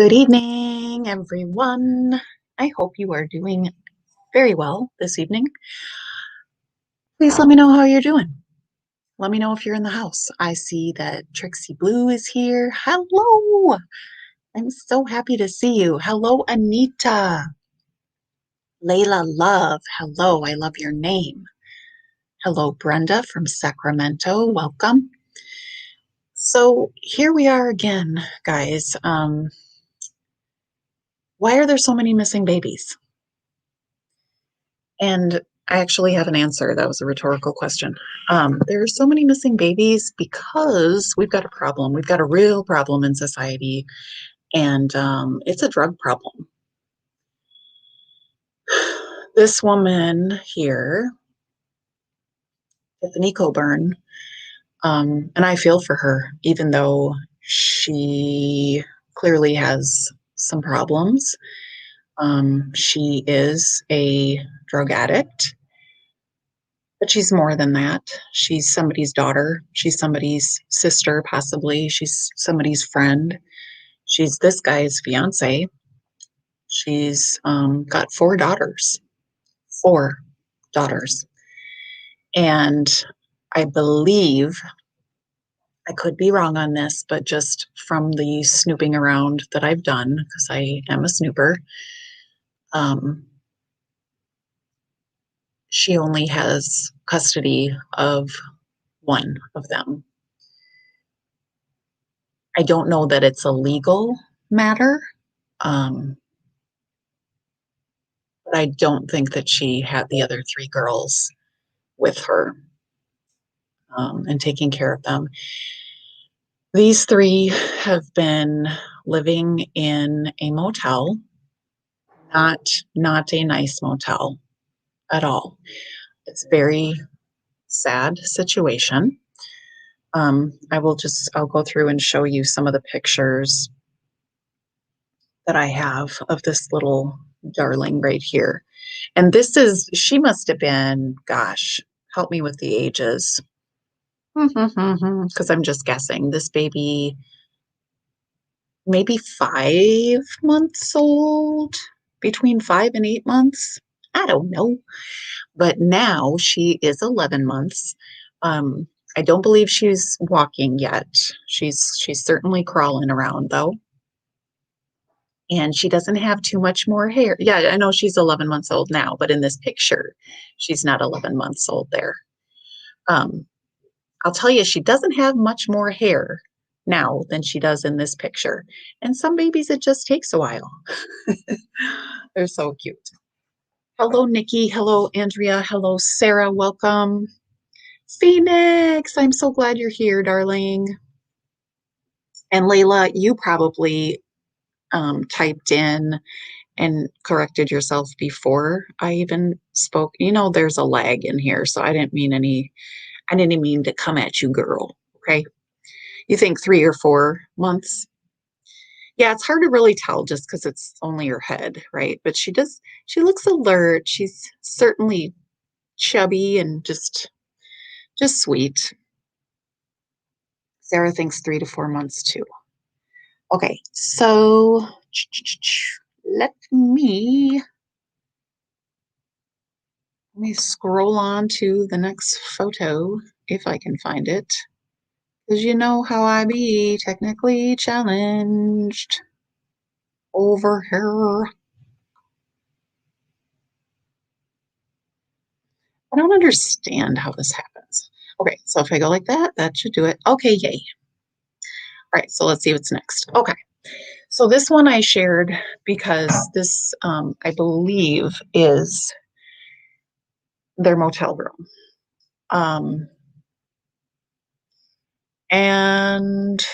Good evening, everyone. I hope you are doing very well this evening. Please let me know how you're doing. Let me know if you're in the house. I see that Trixie Blue is here. Hello. I'm so happy to see you. Hello, Anita. Leila Love. Hello. I love your name. Hello, Brenda from Sacramento. Welcome. So here we are again, guys. Why are there so many missing babies? And I actually have an answer. That was a rhetorical question. There are so many missing babies because we've got a problem. We've got a real problem in society, and it's a drug problem. This woman here, Tiffany Coburn, and I feel for her, even though she clearly has some problems. She is a drug addict. But she's more than that. She's somebody's daughter. She's somebody's sister, possibly. She's somebody's friend. She's this guy's fiance. She's got four daughters. Four daughters. And I believe, I could be wrong on this, but just from the snooping around that I've done, because I am a snooper, um, she only has custody of one of them. I don't know that it's a legal matter, um, but I don't think that she had the other three girls with her and taking care of them. These three have been living in a motel, not a nice motel at all. It's a very sad situation. I'll go through and show you some of the pictures that I have of this little darling right here. And she must have been, gosh, help me with the ages. Because I'm just guessing. This baby, maybe 5 months old, between 5 and 8 months. I don't know. But now she is 11 months. I don't believe she's walking yet. She's certainly crawling around though. And she doesn't have too much more hair. Yeah, I know she's 11 months old now, but in this picture, she's not 11 months old there. Um, I'll tell you, she doesn't have much more hair now than she does in this picture. And some babies, it just takes a while. They're so cute. Hello, Nikki. Hello, Andrea. Hello, Sarah. Welcome. Phoenix, I'm so glad you're here, darling. And Layla, you probably typed in and corrected yourself before I even spoke. There's a lag in here, so I didn't mean to come at you, girl. Okay. You think 3 or 4 months? Yeah, it's hard to really tell just because it's only her head, right? But she looks alert. She's certainly chubby and just sweet. Sarah thinks 3 to 4 months too. Okay, so let me scroll on to the next photo if I can find it. Because you know how I be technically challenged over here. I don't understand how this happens. Okay, so if I go like that, that should do it. Okay, yay. All right, so let's see what's next. Okay, so this one I shared because this, I believe, is their motel room. And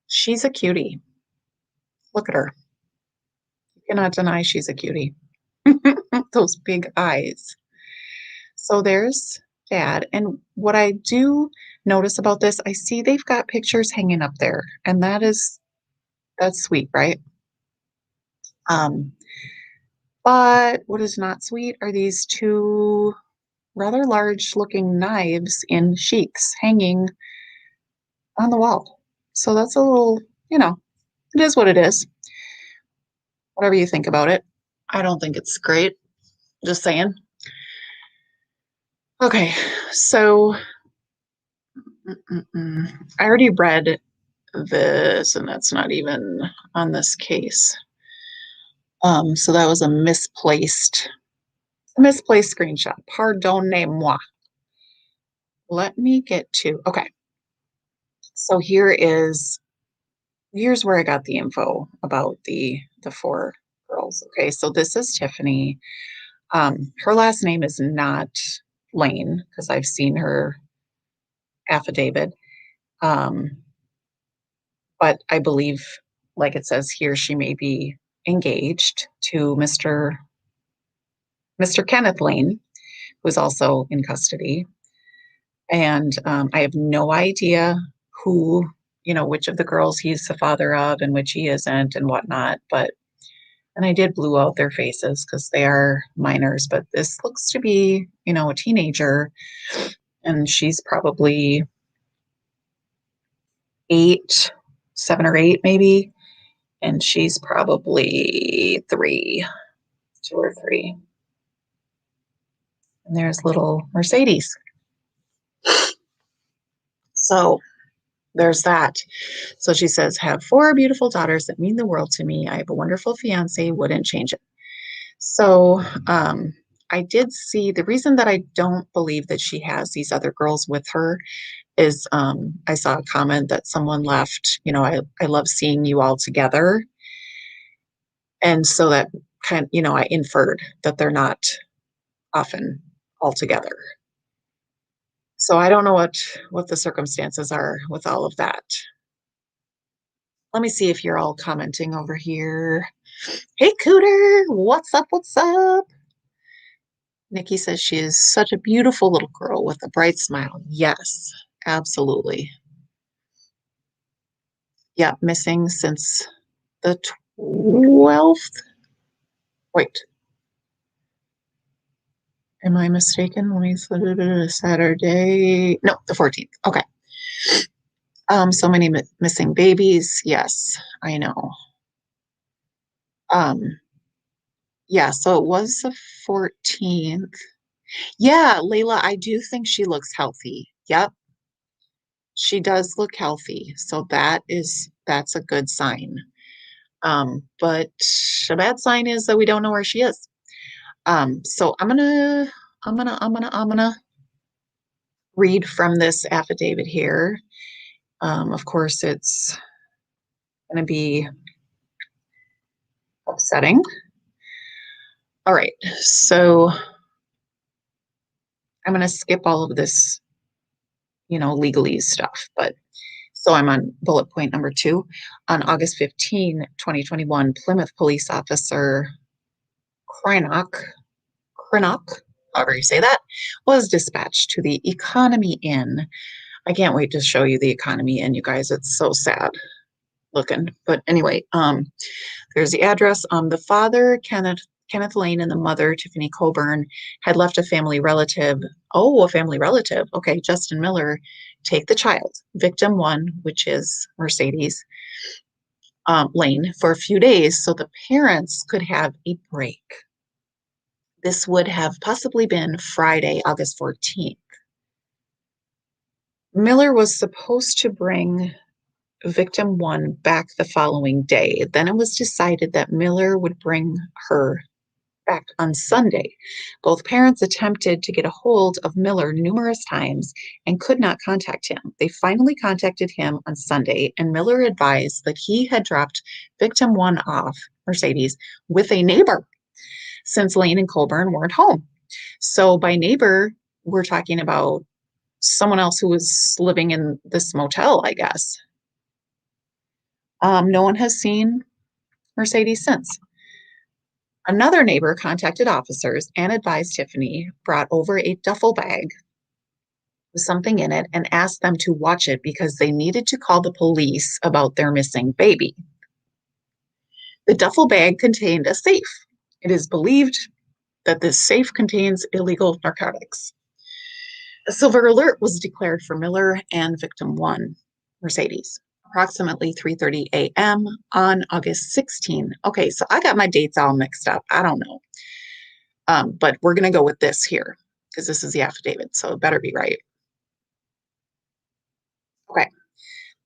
she's a cutie. Look at her. You cannot deny she's a cutie. Those big eyes. So there's dad. And what I do notice about this, I see they've got pictures hanging up there, and that's sweet, right? Um, but what is not sweet are these two rather large looking knives in sheiks hanging on the wall. So that's a little, it is what it is. Whatever you think about it. I don't think it's great. Just saying. Okay, so I already read this, and that's not even on this case. So that was a misplaced screenshot. Pardonnez-moi. Let me get to, okay. So here's where I got the info about the four girls. Okay, so this is Tiffany. Her last name is not Lane because I've seen her affidavit. Um, but I believe, like it says here, she may be engaged to Mr. Kenneth Lane, who's also in custody. And I have no idea who, which of the girls he's the father of and which he isn't and whatnot. And I did blue out their faces because they are minors, but this looks to be, a teenager, and she's probably 8, 7 or 8 maybe, and she's probably 3, 2 or 3. And there's little Mercedes. So there's that. So she says, have 4 beautiful daughters that mean the world to me. I have a wonderful fiance, wouldn't change it. So I did see the reason that I don't believe that she has these other girls with her is I saw a comment that someone left, I love seeing you all together. And so that I inferred that they're not often all together. So I don't know what the circumstances are with all of that. Let me see if you're all commenting over here. Hey, Cooter, what's up? What's up? Nikki says she is such a beautiful little girl with a bright smile. Yes, absolutely. Yeah, missing since the 12th. Wait, am I mistaken? Let me Saturday. No, the 14th. Okay. So many missing babies. Yes, I know. Um, yeah, so it was the 14th. Yeah, Leila, I do think she looks healthy. Yep, she does look healthy. So that's a good sign. But a bad sign is that we don't know where she is. So I'm gonna read from this affidavit here. Of course, it's gonna be upsetting. All right, so I'm gonna skip all of this, legalese stuff, but so I'm on bullet point number 2. On August 15, 2021, Plymouth police officer Krynock, Krynock, however you say that, was dispatched to the Economy Inn. I can't wait to show you the Economy Inn, you guys. It's so sad looking. But anyway, there's the address. The father, Kenneth Lane, and the mother, Tiffany Coburn, had left a family relative. Oh, a family relative. Okay, Justin Miller, take the child, victim 1, which is Mercedes Lane, for a few days so the parents could have a break. This would have possibly been Friday, August 14th. Miller was supposed to bring victim 1 back the following day. Then it was decided that Miller would bring her back on Sunday. Both parents attempted to get a hold of Miller numerous times and could not contact him. They finally contacted him on Sunday, and Miller advised that he had dropped victim 1 off, Mercedes, with a neighbor since Lane and Colburn weren't home. So by neighbor, we're talking about someone else who was living in this motel, I guess. No one has seen Mercedes since. Another neighbor contacted officers and advised Tiffany brought over a duffel bag with something in it and asked them to watch it because they needed to call the police about their missing baby. The duffel bag contained a safe. It is believed that this safe contains illegal narcotics. A silver alert was declared for Miller and victim 1, Mercedes. approximately 3:30 a.m. on August 16. Okay, so I got my dates all mixed up. I don't know. But we're going to go with this here because this is the affidavit, so it better be right. Okay.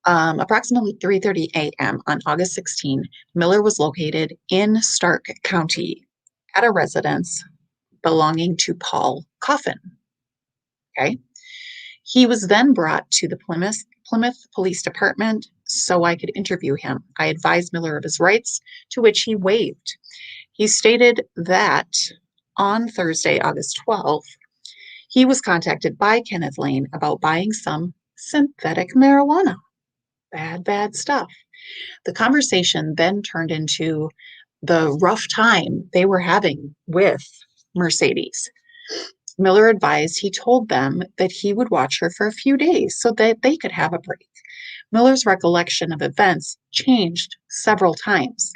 Approximately 3:30 a.m. on August 16, Miller was located in Stark County at a residence belonging to Paul Coffin. Okay. He was then brought to the Plymouth Police Department so I could interview him. I advised Miller of his rights, to which he waived. He stated that on Thursday, August 12th, he was contacted by Kenneth Lain about buying some synthetic marijuana. Bad, bad stuff. The conversation then turned into the rough time they were having with Mercedes. Miller advised he told them that he would watch her for a few days so that they could have a break. Miller's recollection of events changed several times.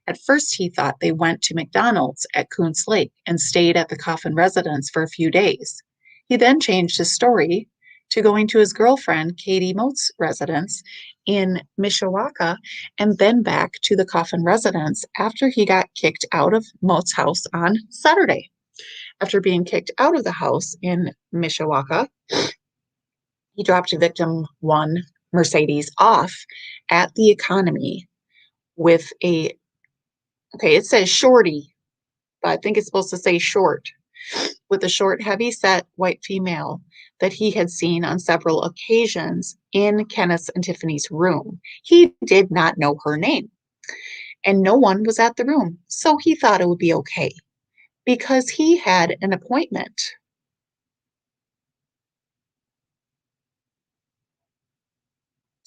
At first, he thought they went to McDonald's at Coons Lake and stayed at the Coffin residence for a few days. He then changed his story to going to his girlfriend Katie Mote's residence in Mishawaka and then back to the Coffin residence after he got kicked out of Mote's house on Saturday. After being kicked out of the house in Mishawaka, he dropped victim one, Mercedes, off at the Economy with a, okay, it says shorty, but I think it's supposed to say short, with a short, heavy-set white female that he had seen on several occasions in Kenneth's and Tiffany's room. He did not know her name, and no one was at the room, so he thought it would be okay because he had an appointment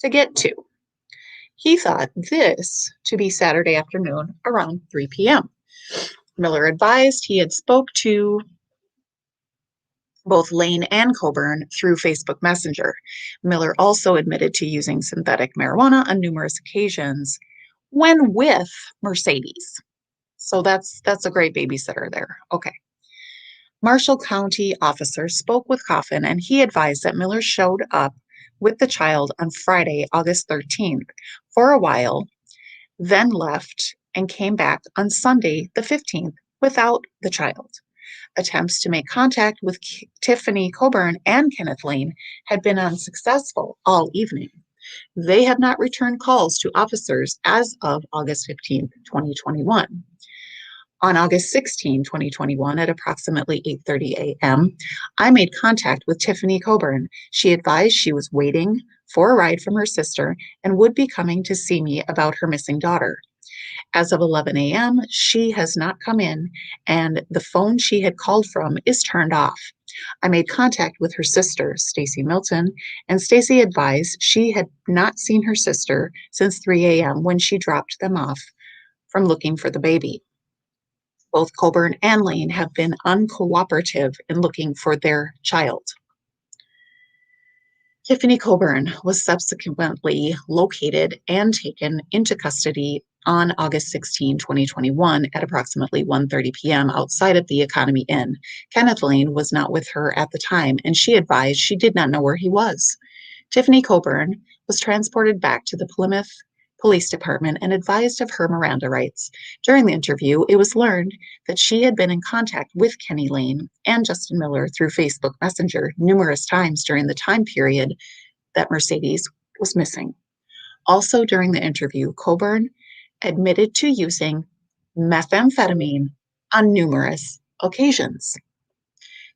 to get to. He thought this to be Saturday afternoon around 3 p.m. Miller advised he had spoke to both Lain and Coburn through Facebook Messenger. Miller also admitted to using synthetic marijuana on numerous occasions when with Mercedes. So that's a great babysitter there. Okay. Marshall County officers spoke with Coffin and he advised that Miller showed up with the child on Friday, August 13th, for a while, then left and came back on Sunday, the 15th, without the child. Attempts to make contact with Tiffany Coburn and Kenneth Lain had been unsuccessful all evening. They have not returned calls to officers as of August 15th, 2021. On August 16, 2021, at approximately 8:30 a.m., I made contact with Tiffany Coburn. She advised she was waiting for a ride from her sister and would be coming to see me about her missing daughter. As of 11 a.m., she has not come in, and the phone she had called from is turned off. I made contact with her sister, Stacy Milton, and Stacy advised she had not seen her sister since 3 a.m. when she dropped them off from looking for the baby. Both Coburn and Lain have been uncooperative in looking for their child. Tiffany Coburn was subsequently located and taken into custody on August 16, 2021 at approximately 1:30 p.m. outside of the Economy Inn. Kenneth Lain was not with her at the time, and she advised she did not know where he was. Tiffany Coburn was transported back to the Plymouth Police Department and advised of her Miranda rights. During the interview, it was learned that she had been in contact with Kenny Lain and Justin Miller through Facebook Messenger numerous times during the time period that Mercedes was missing. Also, during the interview, Coburn admitted to using methamphetamine on numerous occasions.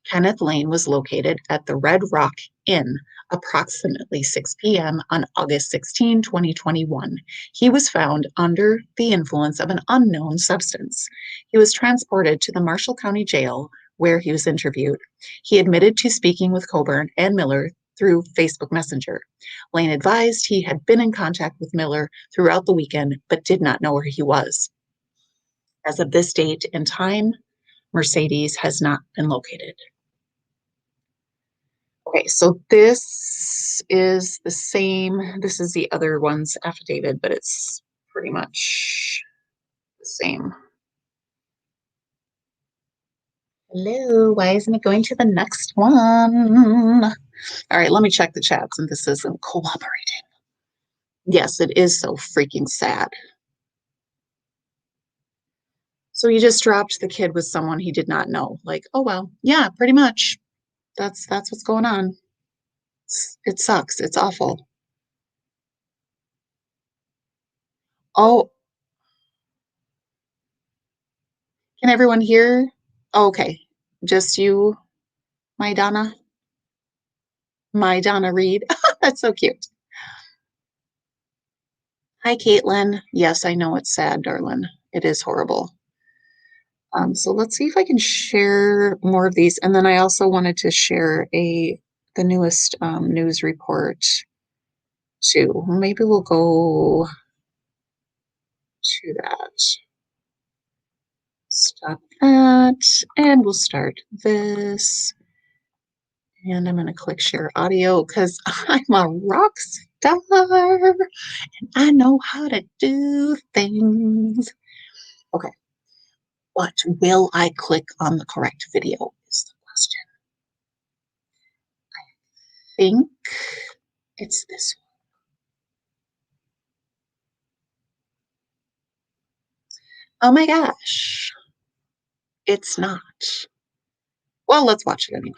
Kenneth Lain was located at the Red Rock Inn approximately 6 p.m. on August 16, 2021. He was found under the influence of an unknown substance. He was transported to the Marshall County Jail where he was interviewed. He admitted to speaking with Coburn and Miller through Facebook Messenger. Lain advised he had been in contact with Miller throughout the weekend but did not know where he was. As of this date and time, Mercedes has not been located. Okay, so this is the same. This is the other one's affidavit, but it's pretty much the same. Hello, why isn't it going to the next one? All right, let me check the chat since this isn't cooperating. Yes, it is so freaking sad. So he just dropped the kid with someone he did not know. Like, oh well, yeah, pretty much. That's what's going on. It sucks. It's awful. Oh, can everyone hear? Oh, okay. Just you, my Donna, my Donna Reed. That's so cute. Hi, Caitlin. Yes, I know it's sad, darling. It is horrible. So let's see if I can share more of these. And then I also wanted to share the newest news report too. Maybe we'll go to that. Stop that, and we'll start this. And I'm going to click share audio because I'm a rock star and I know how to do things. Okay, but will I click on the correct video is the question. I think it's this one. Oh my gosh, it's not. Well, let's watch it anyway.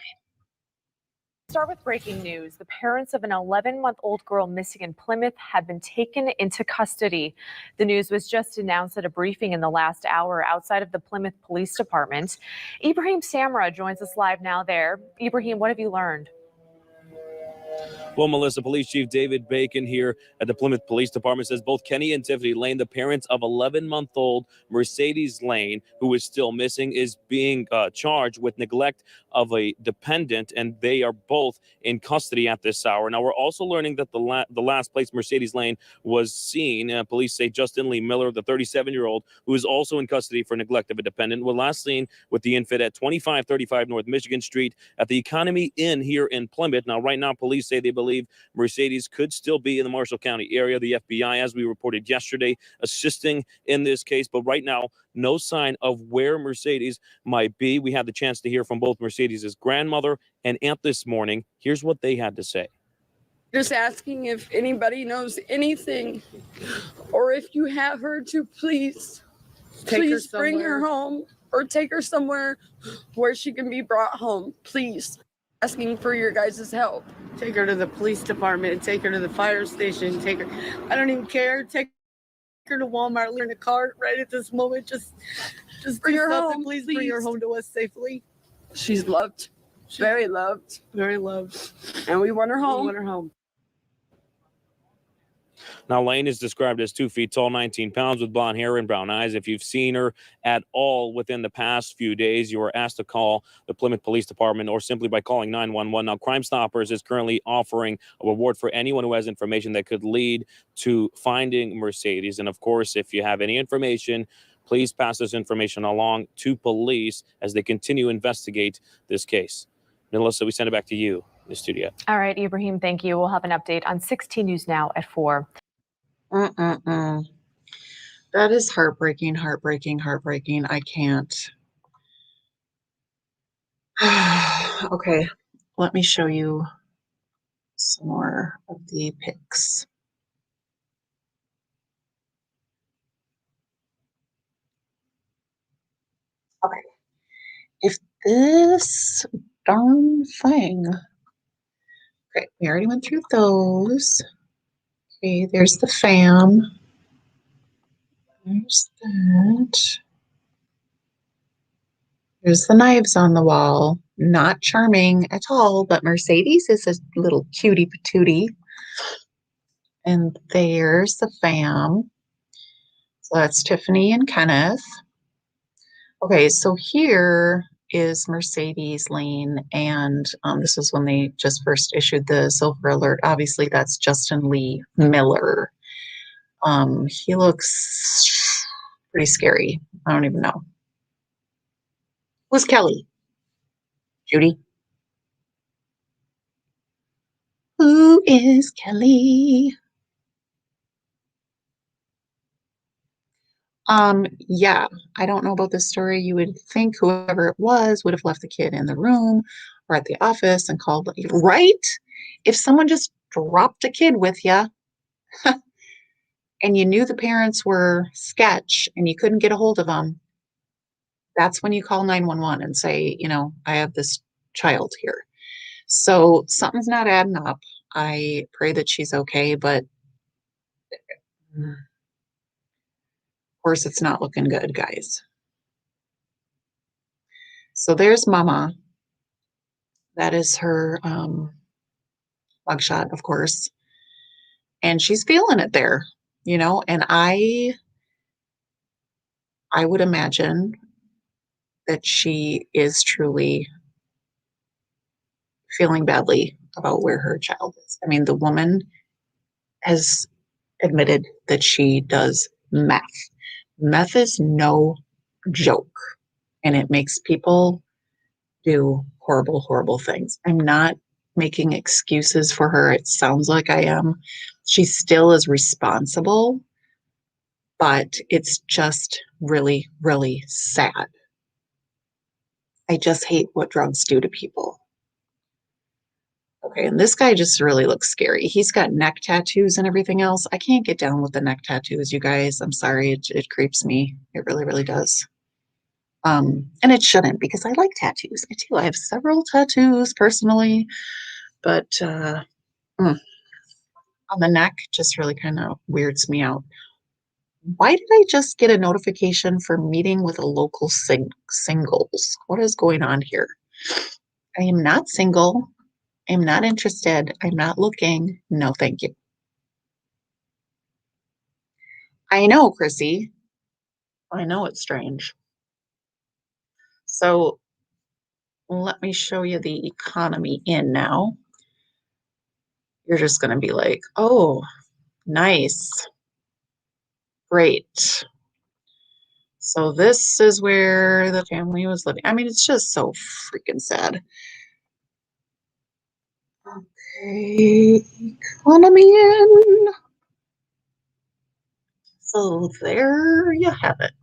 Start with breaking news. The parents of an 11-month-old girl missing in Plymouth have been taken into custody. The news was just announced at a briefing in the last hour outside of the Plymouth Police Department. Ibrahim Samra joins us live now there. Ibrahim, what have you learned? Well, Melissa, Police Chief David Bacon here at the Plymouth Police Department says both Kenny and Tiffany Lain, the parents of 11-month-old Mercedes Lain, who is still missing, is being charged with neglect of a dependent, and they are both in custody at this hour. Now, we're also learning that the last place Mercedes Lain was seen, police say Justin Lee Miller, the 37-year-old, who is also in custody for neglect of a dependent, was last seen with the infant at 2535 North Michigan Street at the Economy Inn here in Plymouth. Now, right now, police say they believe Mercedes could still be in the Marshall County area. The FBI, as we reported yesterday, assisting in this case. But right now, no sign of where Mercedes might be. We had the chance to hear from both Mercedes' grandmother and aunt this morning. Here's what they had to say. Just asking if anybody knows anything or if you have her to please bring her home or take her somewhere where she can be brought home. Please. Asking for your guys' help. Take her to the police department, take her to the fire station, take her, I don't even care, take her to Walmart, leave her in a cart right at this moment, just Bring her something, home, please bring her please. home to us safely. She's loved, very loved, Very loved. and we want her We home. want her home. Now, Lain is described as 2 feet tall, 19 pounds, with blonde hair and brown eyes. If you've seen her at all within the past few days, you are asked to call the Plymouth Police Department or simply by calling 911. Now, Crime Stoppers is currently offering a reward for anyone who has information that could lead to finding Mercedes. And of course, if you have any information, please pass this information along to police as they continue to investigate this case. Melissa, we send it back to you in the studio. All right, Ibrahim, thank you. We'll have an update on 16 News Now at 4. That is heartbreaking, heartbreaking, heartbreaking. I can't. Okay, let me show you some more of the pics. Okay, if this darn thing. Okay, we already went through those. Okay, there's the fam. There's that. There's the knives on the wall. Not charming at all, but Mercedes is a little cutie patootie. And there's the fam. So that's Tiffany and Kenneth. Okay, so here is Mercedes Lain, and this is when they just first issued the silver alert. Obviously, that's Justin Lee Miller. He looks pretty scary. I don't even know. Who's Kelly? Judy? Who is Kelly? Yeah, I don't know about this story. You would think whoever it was would have left the kid in the room or at the office and called, right? If someone just dropped a kid with you, and you knew the parents were sketch and you couldn't get a hold of them, that's when you call 911 and say, I have this child here. So something's not adding up. I pray that she's okay, but of course it's not looking good, guys. So there's Mama. That is her mugshot, of course. And she's feeling it there, and I would imagine that she is truly feeling badly about where her child is. I mean, the woman has admitted that she does meth. Meth is no joke, and it makes people do horrible, horrible things. I'm not making excuses for her. It sounds like I am. She still is responsible, but it's just really, really sad. I just hate what drugs do to people. Okay, and this guy just really looks scary. He's got neck tattoos and everything else. I can't get down with the neck tattoos, you guys. I'm sorry, it creeps me. It really, really does. And it shouldn't, because I like tattoos. I do. I have several tattoos personally, but on the neck just really kind of weirds me out. Why did I just get a notification for meeting with a local singles? What is going on here? I am not single. I'm not interested. I'm not looking. No, thank you. I know, Chrissy. I know it's strange. So let me show you the economy in now. You're just going to be like, oh, nice. Great. So this is where the family was living. I mean, it's just so freaking sad. Okay, economy in. So there you have it.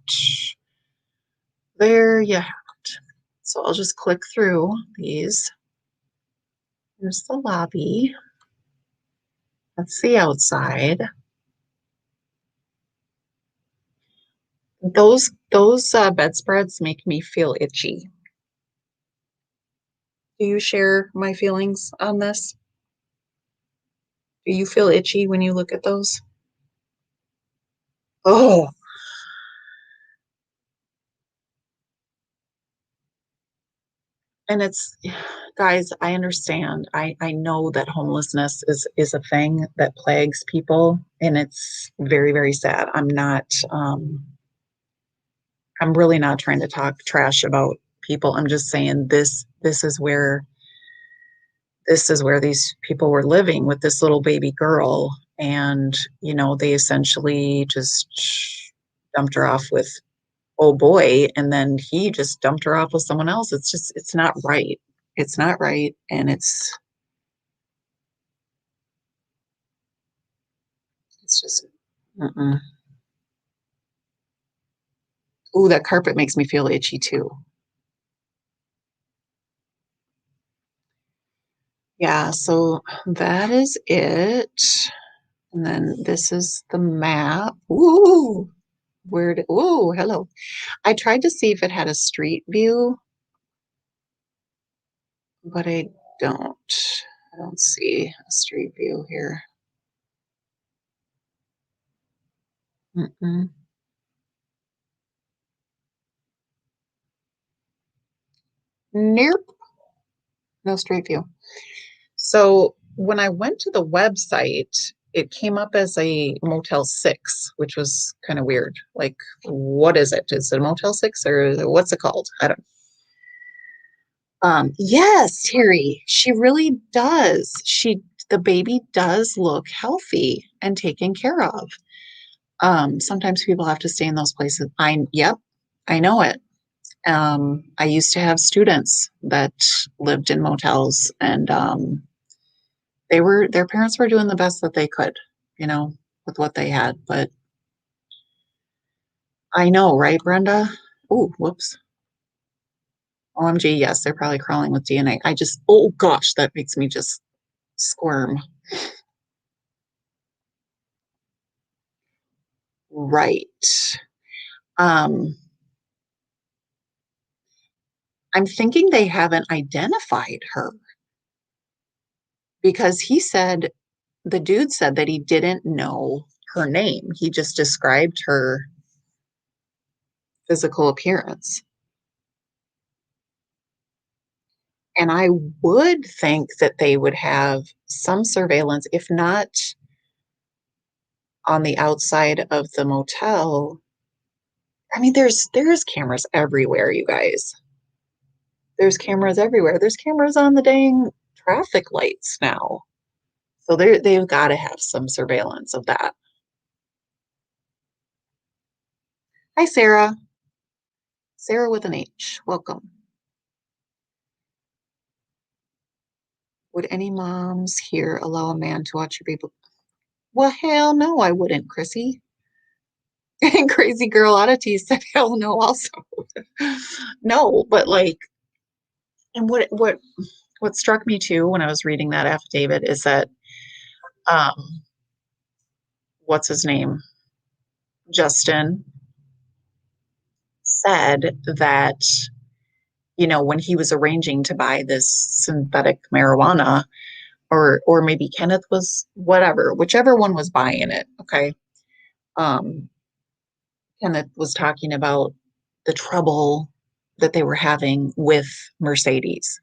There you have it. So I'll just click through these. Here's the lobby. That's the outside. Those bedspreads make me feel itchy. Do you share my feelings on this? Do you feel itchy when you look at those? Oh, and it's, guys, I understand. I know that homelessness is a thing that plagues people, and it's very, very sad. I'm really not trying to talk trash about people. I'm just saying this is where these people were living with this little baby girl, and they essentially just dumped her off with oh boy, and then he just dumped her off with someone else. It's not right. It's not right, and it's just mm-mm. Ooh, that carpet makes me feel itchy too. Yeah, so that is it. And then this is the map. Ooh, ooh, hello. I tried to see if it had a street view, but I don't. I don't see a street view here. Mm-mm. Nope, no street view. So when I went to the website, it came up as a Motel 6, which was kind of weird. Like, what is it? Is it a Motel 6 or what's it called? I don't know. Yes, Terry, she really does. The baby does look healthy and taken care of. Sometimes people have to stay in those places. Yep, I know it. I used to have students that lived in motels, and their parents were doing the best that they could, with what they had. But I know, right, Brenda? Oh, whoops. OMG, yes, they're probably crawling with DNA. Oh gosh, that makes me just squirm. Right. Um, I'm thinking they haven't identified her because the dude said that he didn't know her name. He just described her physical appearance. And I would think that they would have some surveillance, if not on the outside of the motel. I mean, there's cameras everywhere, you guys. There's cameras everywhere. There's cameras on the dang traffic lights now. So they've got to have some surveillance of that. Hi, Sarah. Sarah with an H. Welcome. Would any moms here allow a man to watch your baby? Well, hell no, I wouldn't, Chrissy. And Crazy Girl Oddity said hell no also. No, but like, and what struck me too when I was reading that affidavit is that um what's his name? Justin said that, when he was arranging to buy this synthetic marijuana, or maybe Kenneth was, whatever, whichever one was buying it, okay. Um, Kenneth was talking about the trouble that they were having with Mercedes.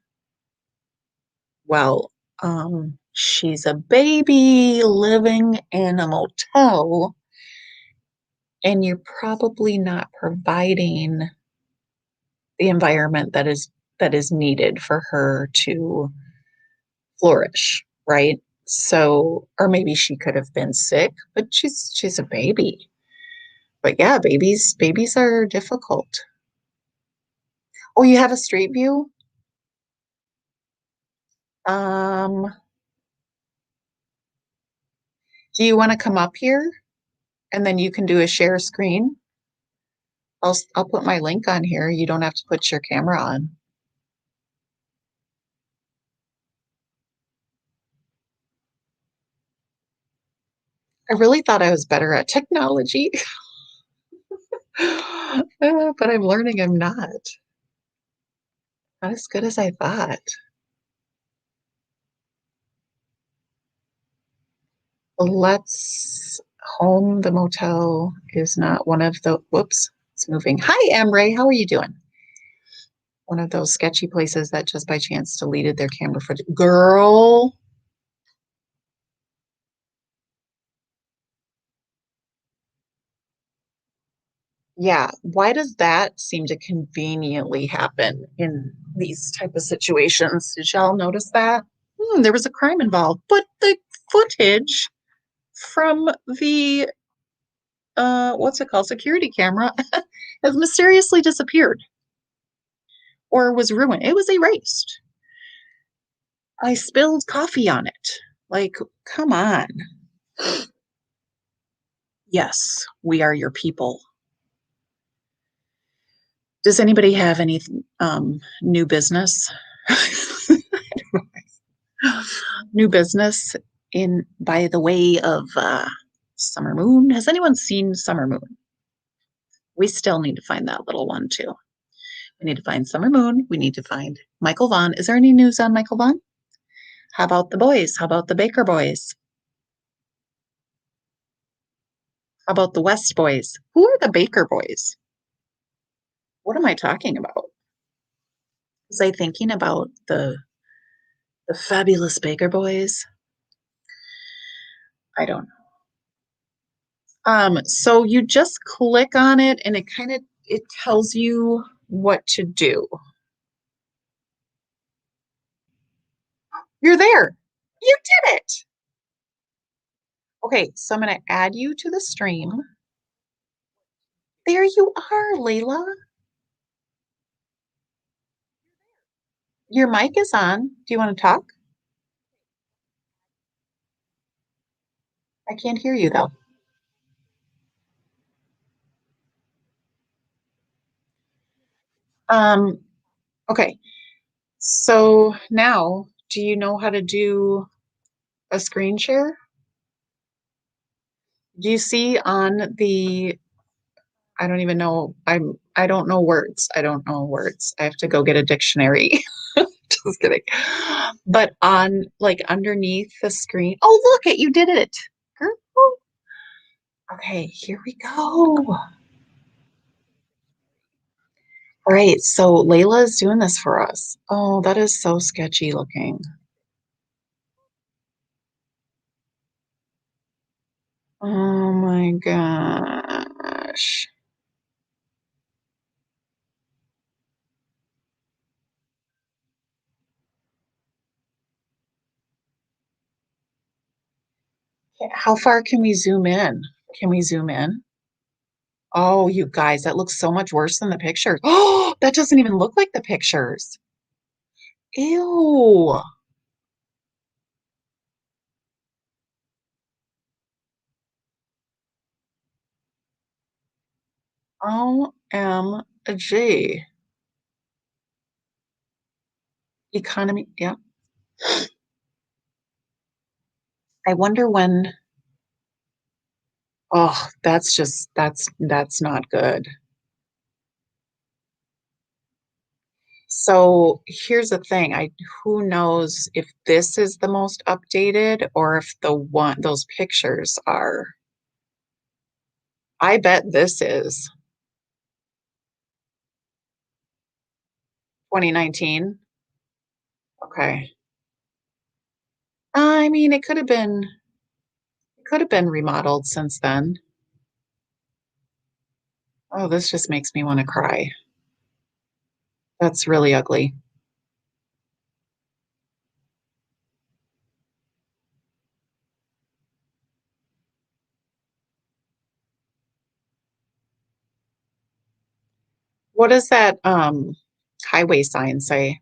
Well, she's a baby living in a motel, and you're probably not providing the environment that is needed for her to flourish, right? So, or maybe she could have been sick, but she's a baby. But yeah, babies are difficult. Oh, you have a street view? Um, do you want to come up here and then you can do a share screen? I'll put my link on here. You don't have to put your camera on. I really thought I was better at technology, but I'm learning I'm not. Not as good as I thought. Let's home. The motel is not one of the, whoops, it's moving. Hi, Emray. How are you doing? One of those sketchy places that just by chance deleted their camera footage. Girl. Yeah. Why does that seem to conveniently happen in these type of situations? Did y'all notice that? There was a crime involved, but the footage from the what's it called, security camera has mysteriously disappeared or was ruined. It was erased. I spilled coffee on it. Like, come on. Yes, we are your people. Does anybody have any new business? New business in by the way of Summer Moon? Has anyone seen Summer Moon? We still need to find that little one too. We need to find Summer Moon. We need to find Michael Vaughn. Is there any news on Michael Vaughn? How about the boys? How about the Baker boys? How about the West boys? Who are the Baker boys? What am I talking about? Was I thinking about the fabulous Baker boys? I don't know. So you just click on it and it tells you what to do. You're there. You did it. Okay, so I'm going to add you to the stream. There you are, Leila. Your mic is on. Do you want to talk? I can't hear you though. Um, okay. So now, do you know how to do a screen share? Do you see on the, I don't even know, I don't know words. I don't know words. I have to go get a dictionary. Just kidding. But on like underneath the screen. Oh, look it, you did it. Girl. Okay, here we go. All right, so Layla is doing this for us. Oh, that is so sketchy looking. Oh my gosh. How far can we zoom in? Can we zoom in? Oh, you guys, that looks so much worse than the pictures. Oh, that doesn't even look like the pictures. Ew. OMG. Economy. Yeah. I wonder when. Oh, that's not good. So here's the thing. Who knows if this is the most updated or if the one those pictures are. I bet this is 2019. Okay. I mean, it could have been remodeled since then. Oh, this just makes me want to cry. That's really ugly. What does that highway sign say?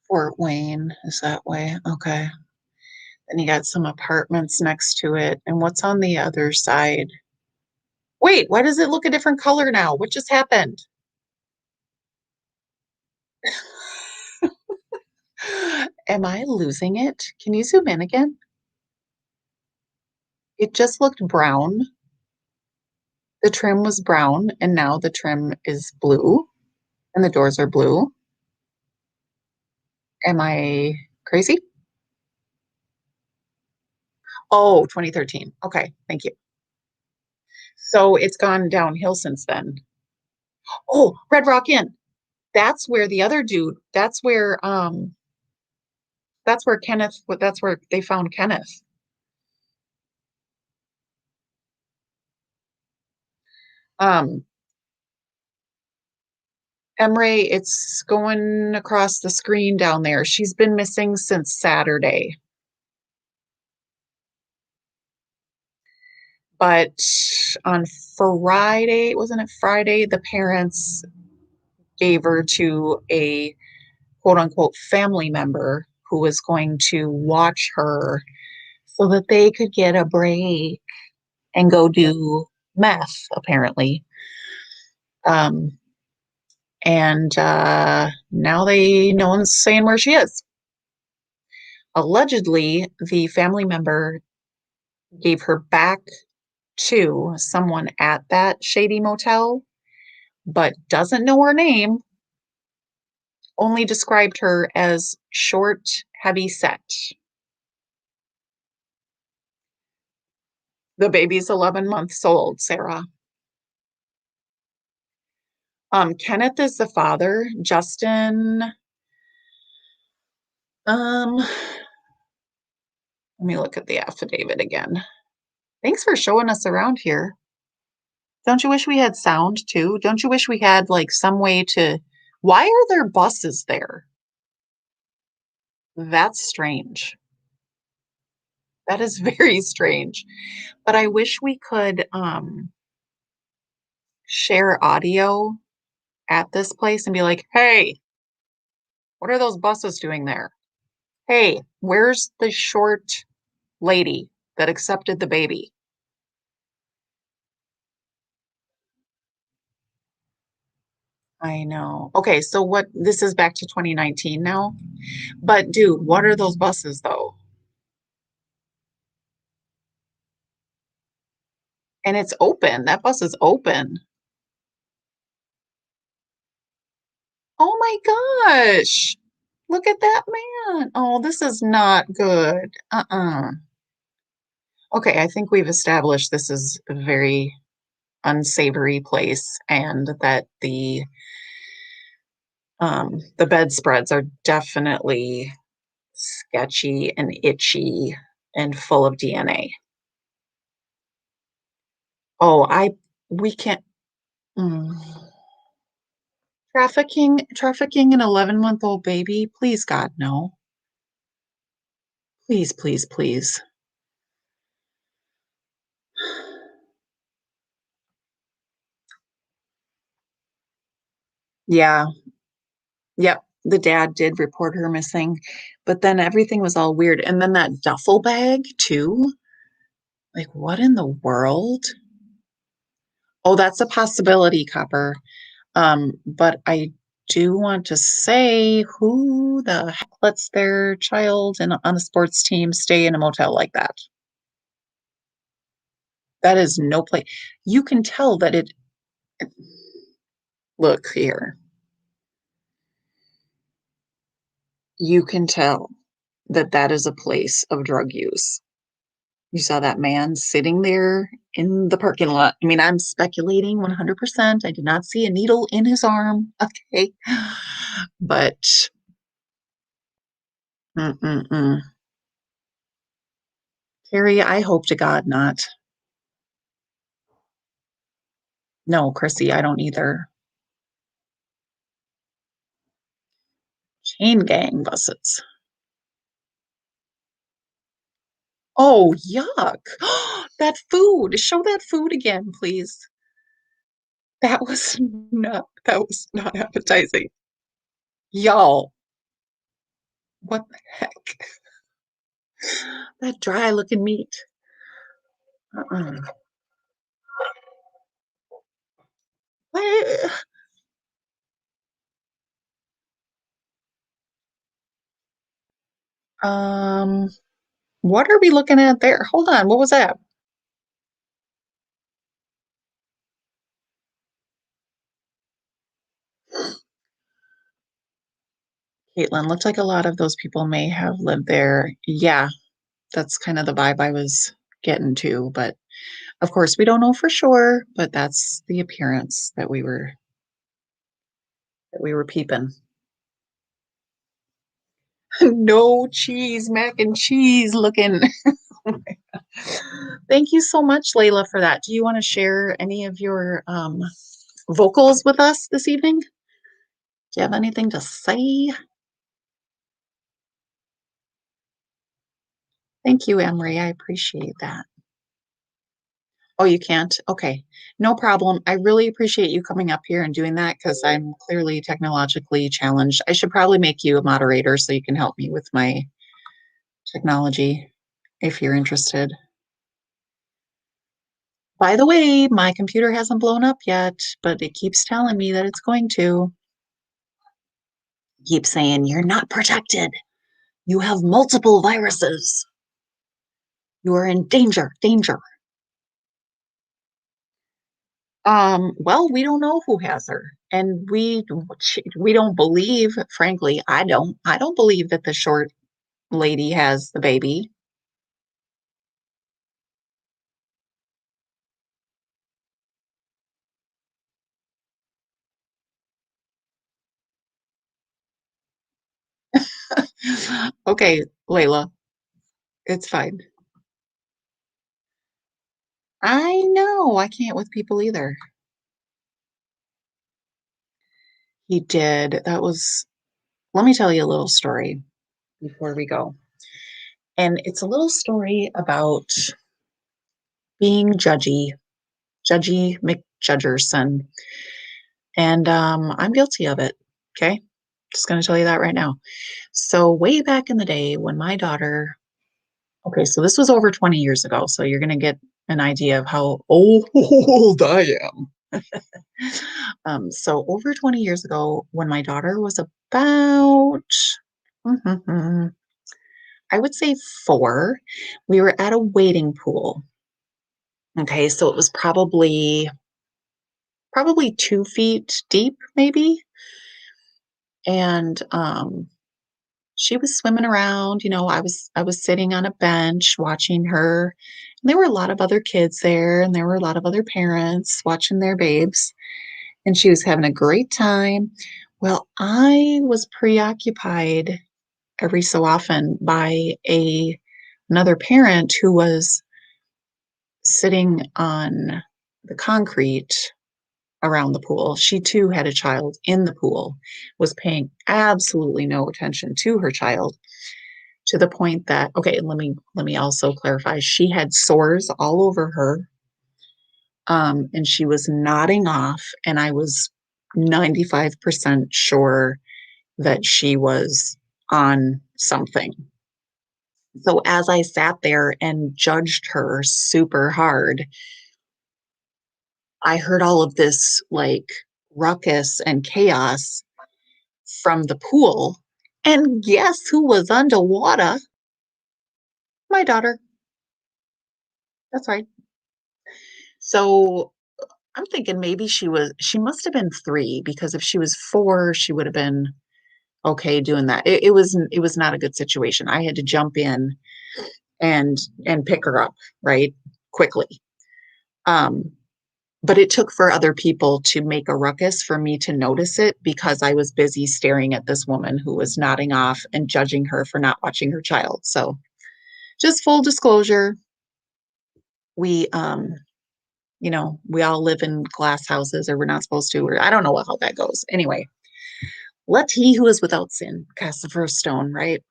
Fort Wayne is that way. Okay. Then you got some apartments next to it. And what's on the other side? Wait, why does it look a different color now? What just happened? Am I losing it? Can you zoom in again? It just looked brown. The trim was brown, and now the trim is blue, and the doors are blue. Am I crazy? Oh, 2013. Okay, thank you. So it's gone downhill since then. Oh, Red Rock Inn. That's where the other dude, that's where Kenneth, that's where they found Kenneth. Um, Emre, it's going across the screen down there. She's been missing since Saturday. But on Friday, wasn't it Friday? The parents gave her to a quote unquote family member who was going to watch her so that they could get a break and go do meth, apparently. Um, and now no one's saying where she is. Allegedly, the family member gave her back to someone at that shady motel, but doesn't know her name, only described her as short, heavy set. The baby's 11 months old, Sarah. Kenneth is the father. Justin, let me look at the affidavit again. Thanks for showing us around here. Don't you wish we had sound too? Don't you wish we had like some way to, why are there buses there? That's strange. That is very strange. But I wish we could share audio at this place and be like, hey, what are those buses doing there? Hey, where's the short lady that accepted the baby? I know. Okay, so what, this is back to 2019 now? But dude, what are those buses though? And it's open. That bus is open. Oh my gosh. Look at that man. Oh, this is not good. Okay, I think we've established this is a very unsavory place and that the bedspreads are definitely sketchy and itchy and full of DNA. Oh, we can't. mm. Trafficking an 11-month-old baby? Please, God, no. Please, please, please. Yeah, yep. The dad did report her missing, but then everything was all weird. And then that duffel bag, too. Like, what in the world? Oh, that's a possibility, Copper. But I do want to say, who the heck lets their child on a sports team stay in a motel like that? That is no place. You can tell that it, look here, you can tell that that is a place of drug use. You saw that man sitting there in the parking lot. I mean, I'm speculating 100%. I did not see a needle in his arm. Okay. But, mm-mm-mm. Carrie, I hope to God not. No, Chrissy, I don't either. Chain gang buses. Oh, yuck. That food. Show that food again, please. That was not appetizing. Y'all, what the heck? That dry looking meat. Uh-uh. What? Um, what are we looking at there? Hold on, what was that? Caitlin, looked like a lot of those people may have lived there. Yeah, that's kind of the vibe I was getting to, but of course we don't know for sure, but that's the appearance that we were peeping. No cheese, mac and cheese looking. Thank you so much, Leila, for that. Do you want to share any of your vocals with us this evening? Do you have anything to say? Thank you, Emery. I appreciate that. Oh, you can't? Okay. No problem. I really appreciate you coming up here and doing that because I'm clearly technologically challenged. I should probably make you a moderator so you can help me with my technology if you're interested. By the way, my computer hasn't blown up yet, but it keeps telling me that it's going to. Keep saying, you're not protected. You have multiple viruses. You are in danger, danger. Well, we don't know who has her. And we don't believe, frankly, I don't believe that the short lady has the baby. Okay, Layla, it's fine. I know, I can't with people either. He did. Let me tell you a little story before we go. And it's a little story about being Judgy McJudgerson. And I'm guilty of it. Okay. Just going to tell you that right now. So, way back in the day when my daughter, okay, so this was over 20 years ago. So, you're going to get an idea of how old I am. So over 20 years ago, when my daughter was about, mhm, I would say 4, we were at a wading pool. Okay, so it was probably 2 feet deep, maybe. And she was swimming around, I was sitting on a bench watching her. And there were a lot of other kids there, and there were a lot of other parents watching their babes, and she was having a great time. Well, I was preoccupied every so often by a another parent who was sitting on the concrete around the pool. She too had a child in the pool, was paying absolutely no attention to her child, to the point that, okay, let me also clarify, she had sores all over her, and she was nodding off, and I was 95% sure that she was on something. So as I sat there and judged her super hard, I heard all of this like ruckus and chaos from the pool. And guess who was underwater? My daughter. That's right. So I'm thinking maybe she must have been 3, because if she was 4, she would have been okay doing that. It was not a good situation. I had to jump in and pick her up, right? Quickly. Um, but it took for other people to make a ruckus for me to notice it, because I was busy staring at this woman who was nodding off and judging her for not watching her child. So just full disclosure, we we all live in glass houses, or we're not supposed to, or I don't know how that goes. Anyway, let he who is without sin cast the first stone, right?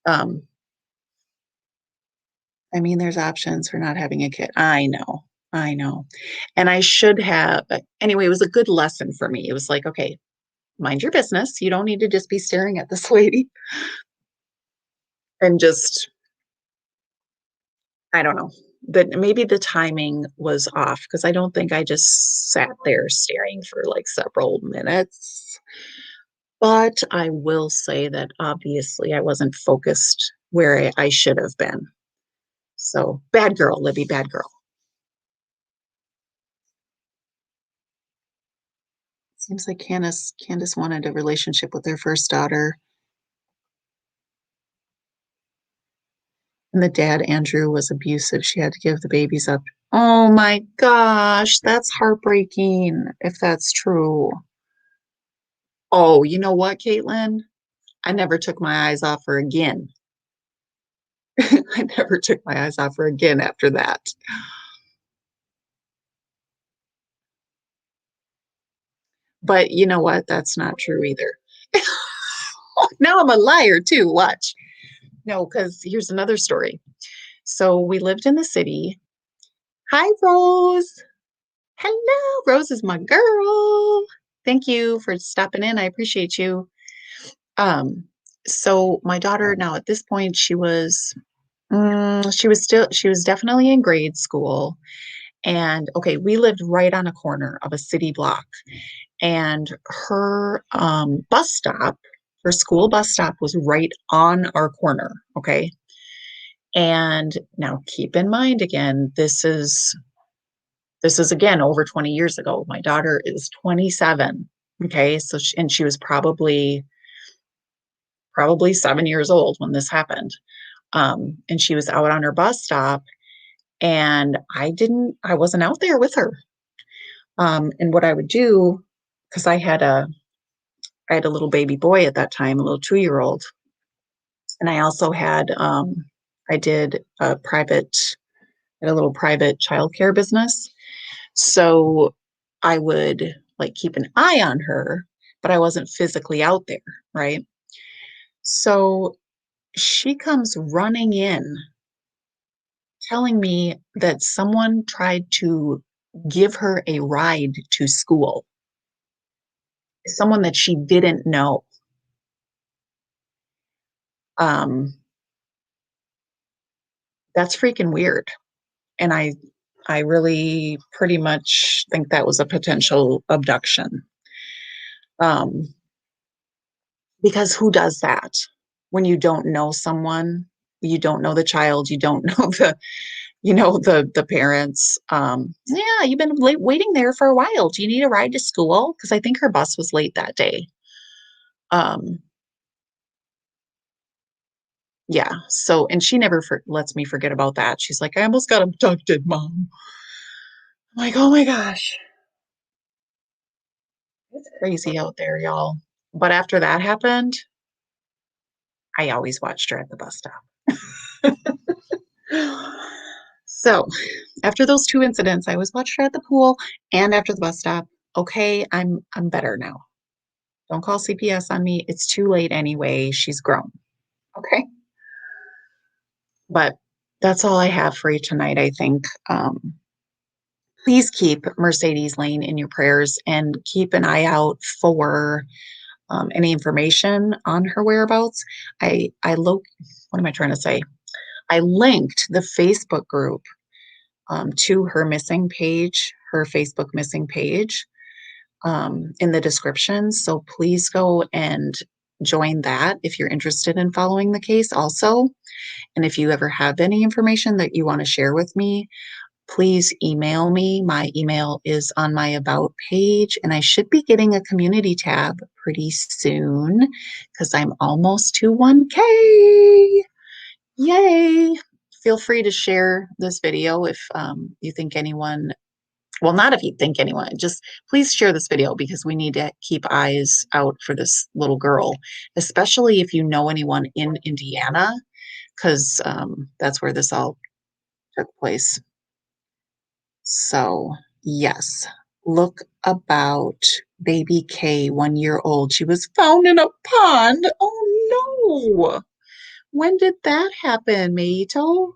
Um, I mean, there's options for not having a kid. I know. I know. And I should have, anyway, it was a good lesson for me. It was like, okay, mind your business. You don't need to just be staring at this lady and just, I don't know. But maybe the timing was off, because I don't think I just sat there staring for like several minutes. But I will say that obviously I wasn't focused where I should have been. So bad girl, Libby, bad girl. Seems like Candace wanted a relationship with their first daughter. And the dad, Andrew, was abusive. She had to give the babies up. Oh my gosh, that's heartbreaking if that's true. Oh, you know what, Caitlin? I never took my eyes off her again. I never took my eyes off her again after that. But you know what? That's not true either. Now I'm a liar too. Watch. No, because here's another story. So we lived in the city. Hi, Rose. Hello. Rose is my girl. Thank you for stopping in. I appreciate you. Um, so my daughter, now at this point, she was definitely in grade school. And okay, we lived right on a corner of a city block. And her school bus stop was right on our corner. Okay. And now keep in mind again, this is again over 20 years ago. My daughter is 27. Okay. So she was probably 7 years old when this happened. And she was out on her bus stop, and I wasn't out there with her. And what I would do, because I had a little baby boy at that time, a little 2-year-old, and I also had I did a little private childcare business. So I would like keep an eye on her, but I wasn't physically out there, right? So she comes running in telling me that someone tried to give her a ride to school, someone that she didn't know. Um, that's freaking weird. And I really pretty much think that was a potential abduction. Um, because who does that when you don't know someone, you don't know the child, you don't know the parents. Yeah, you've been waiting there for a while. Do you need a ride to school? Because I think her bus was late that day. Um, yeah. So, and she never lets me forget about that. She's like, I almost got abducted, Mom. I'm like, oh my gosh, it's crazy out there, y'all. But after that happened, I always watched her at the bus stop. So after those two incidents, I was watched her at the pool and after the bus stop. Okay, I'm better now. Don't call CPS on me. It's too late anyway. She's grown. Okay. But that's all I have for you tonight, I think. Please keep Mercedes Lane in your prayers and keep an eye out for any information on her whereabouts. What am I trying to say? I linked the Facebook group to her missing page, her Facebook missing page in the description. So please go and join that if you're interested in following the case also. And if you ever have any information that you want to share with me, please email me. My email is on my About page, and I should be getting a community tab pretty soon because I'm almost to 1K. Yay! Feel free to share this video if you think anyone, well, not if you think anyone, just please share this video because we need to keep eyes out for this little girl, especially if you know anyone in Indiana, because that's where this all took place. So, yes, look about baby K, 1 year old. She was found in a pond. Oh no. When did that happen, Meito?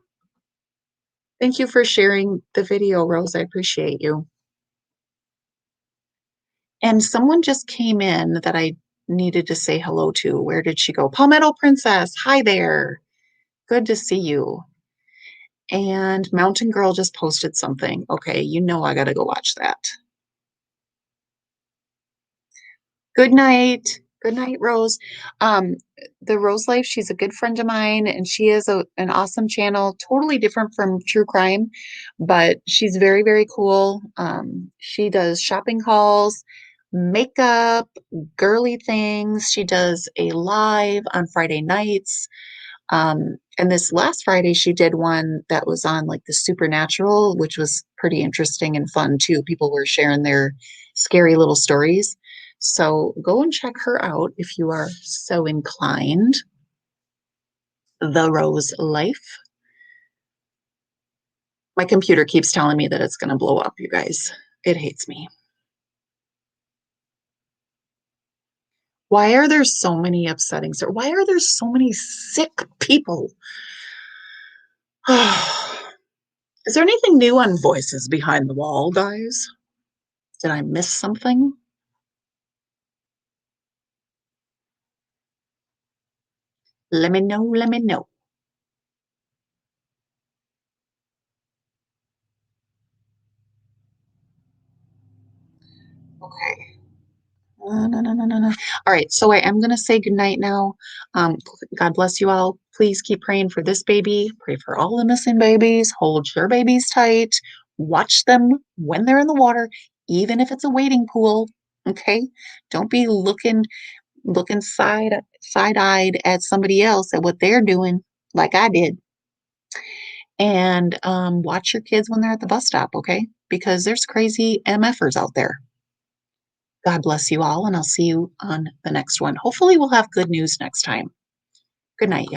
Thank you for sharing the video, Rose. I appreciate you. And someone just came in that I needed to say hello to. Where did she go? Palmetto Princess. Hi there. Good to see you. And Mountain Girl just posted something. Okay, you know I got to go watch that. Good night. Good night, Rose. Um, the Rose Life, she's a good friend of mine, and she is an awesome channel, totally different from true crime, but she's very, very cool. She does shopping hauls, makeup, girly things. She does a live on Friday nights. And this last Friday, she did one that was on like the supernatural, which was pretty interesting and fun too. People were sharing their scary little stories. So go and check her out if you are so inclined. The Rose Life. My computer keeps telling me that it's going to blow up, you guys. It hates me. Why are there so many upsetting? Why are there so many sick people? Is there anything new on Voices Behind the Wall, guys? Did I miss something? Let me know, let me know. Okay. No, no, no, no, no. All right, so I am going to say goodnight now. God bless you all. Please keep praying for this baby. Pray for all the missing babies. Hold your babies tight. Watch them when they're in the water, even if it's a wading pool. Okay? Don't be looking side-eyed at somebody else at what they're doing, like I did. And watch your kids when they're at the bus stop, okay? Because there's crazy MFers out there. God bless you all, and I'll see you on the next one. Hopefully, we'll have good news next time. Good night, y'all.